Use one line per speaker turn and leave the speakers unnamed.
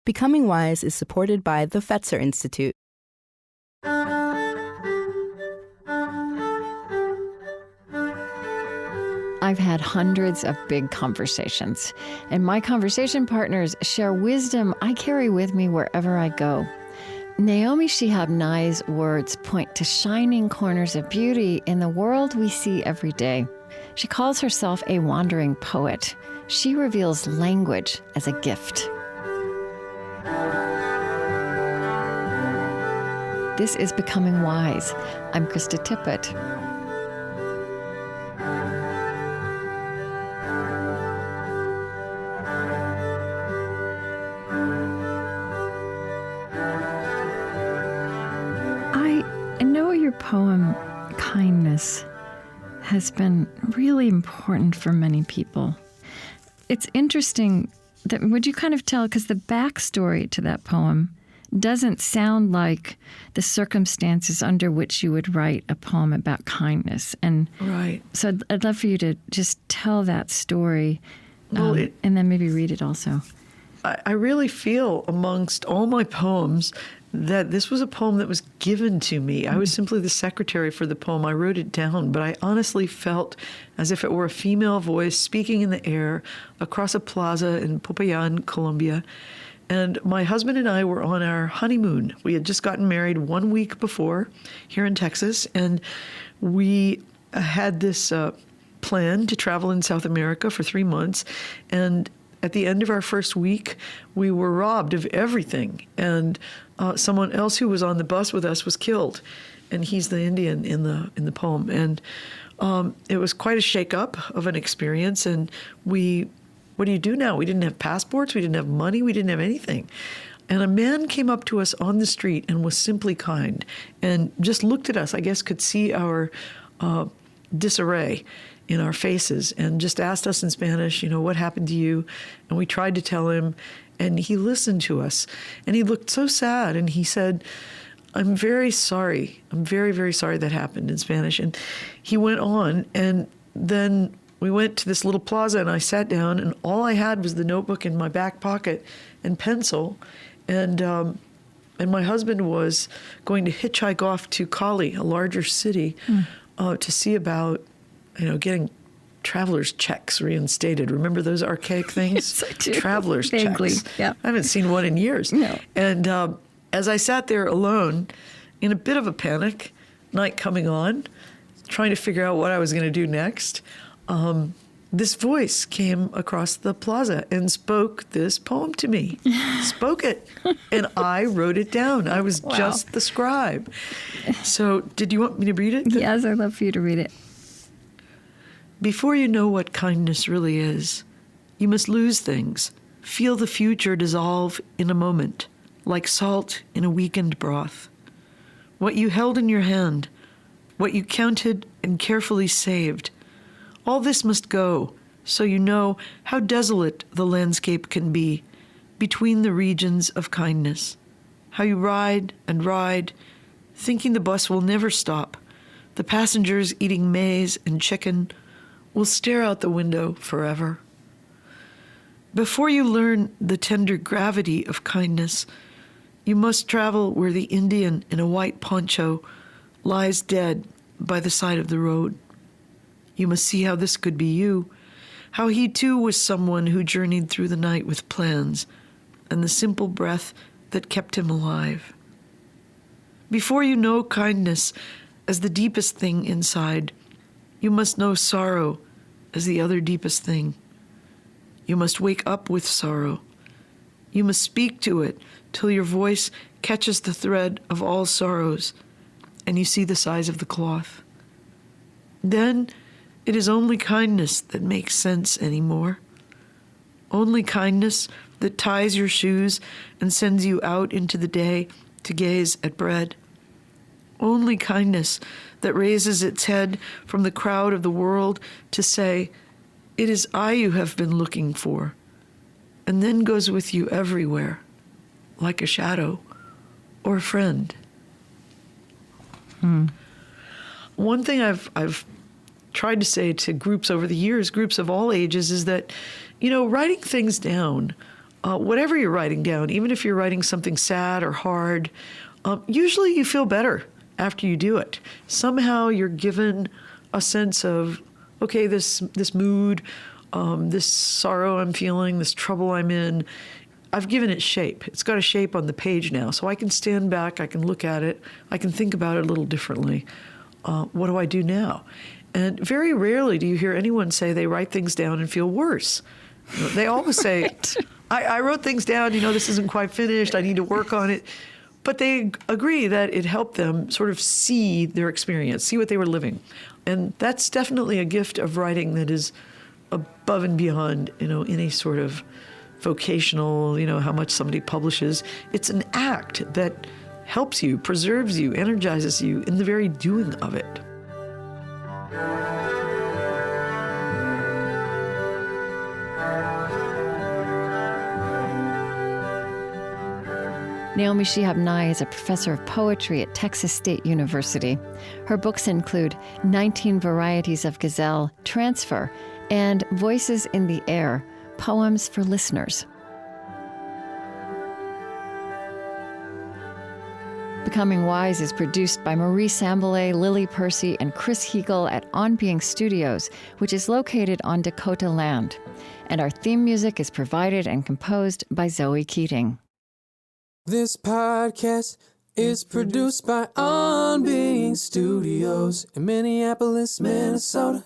Becoming Wise is supported by the Fetzer Institute.
I've had hundreds of big conversations, and my conversation partners share wisdom I carry with me wherever I go. Naomi Shihab Nye's words point to shining corners of beauty in the world we see every day. She calls herself a wandering poet. She reveals language as a gift. This is Becoming Wise. I'm Krista Tippett. I know your poem, Kindness, has been really important for many people. It's interesting that, would you kind of tell, because the backstory to that poem doesn't sound like the circumstances under which you would write a poem about kindness. And
right.
So I'd love for you to just tell that story,
well,
and then maybe read it also.
I really feel amongst all my poems that this was a poem that was given to me. I was simply the secretary for the poem. I wrote it down, but I honestly felt as if it were a female voice speaking in the air across a plaza in Popayan, Colombia. And my husband and I were on our honeymoon. We had just gotten married 1 week before here in Texas, and we had this plan to travel in South America for 3 months. And at the end of our first week, we were robbed of everything. And someone else who was on the bus with us was killed. And he's the Indian in the poem. And it was quite a shake-up of an experience. And what do you do now? We didn't have passports. We didn't have money. We didn't have anything. And a man came up to us on the street and was simply kind and just looked at us, I guess could see our disarray in our faces, and just asked us in Spanish, what happened to you? And we tried to tell him, and he listened to us. And he looked so sad, and he said, "I'm very sorry. I'm very, very sorry that happened," in Spanish. And he went on, and then we went to this little plaza, and I sat down, and all I had was the notebook in my back pocket and pencil. And my husband was going to hitchhike off to Cali, a larger city, to see about getting traveler's checks reinstated. Remember those archaic things?
Yes, I do.
Traveler's
Vaguely,
checks.
yeah.
I haven't seen one in years.
No.
And as I sat there alone, in a bit of a panic, night coming on, trying to figure out what I was going to do next, this voice came across the plaza and spoke this poem to me. Spoke it. And I wrote it down. I was just the scribe. So did you want me to read it?
Yes, I'd love for you to read it.
Before you know what kindness really is, you must lose things, feel the future dissolve in a moment, like salt in a weakened broth. What you held in your hand, what you counted and carefully saved, all this must go, so you know how desolate the landscape can be between the regions of kindness, how you ride and ride, thinking the bus will never stop, the passengers eating maize and chicken will stare out the window forever. Before you learn the tender gravity of kindness, you must travel where the Indian in a white poncho lies dead by the side of the road. You must see how this could be you, how he too was someone who journeyed through the night with plans and the simple breath that kept him alive. Before you know kindness as the deepest thing inside, you must know sorrow as the other deepest thing. You must wake up with sorrow. You must speak to it till your voice catches the thread of all sorrows and you see the size of the cloth. Then it is only kindness that makes sense anymore. Only kindness that ties your shoes and sends you out into the day to gaze at bread. Only kindness that raises its head from the crowd of the world to say, "It is I you have been looking for," and then goes with you everywhere, like a shadow or a friend. One thing I've tried to say to groups over the years, groups of all ages, is that, writing things down whatever you're writing down, even if you're writing something sad or hard, usually you feel better after you do it. Somehow you're given a sense of, okay, this mood, this sorrow I'm feeling, this trouble I'm in, I've given it shape. It's got a shape on the page now. So I can stand back, I can look at it, I can think about it a little differently. What do I do now? And very rarely do you hear anyone say they write things down and feel worse. They always say,
Right.
I wrote things down, this isn't quite finished, I need to work on it. But they agree that it helped them sort of see their experience, see what they were living. And that's definitely a gift of writing that is above and beyond, any sort of vocational, how much somebody publishes. It's an act that helps you, preserves you, energizes you in the very doing of it.
Naomi Shihab Nye is a professor of poetry at Texas State University. Her books include 19 Varieties of Gazelle, Transfer, and Voices in the Air, Poems for Listeners. Becoming Wise is produced by Marie Sambilay, Lily Percy, and Chris Heagle at On Being Studios, which is located on Dakota land. And our theme music is provided and composed by Zoe Keating.
This podcast is produced by On Being Studios in Minneapolis, Minnesota.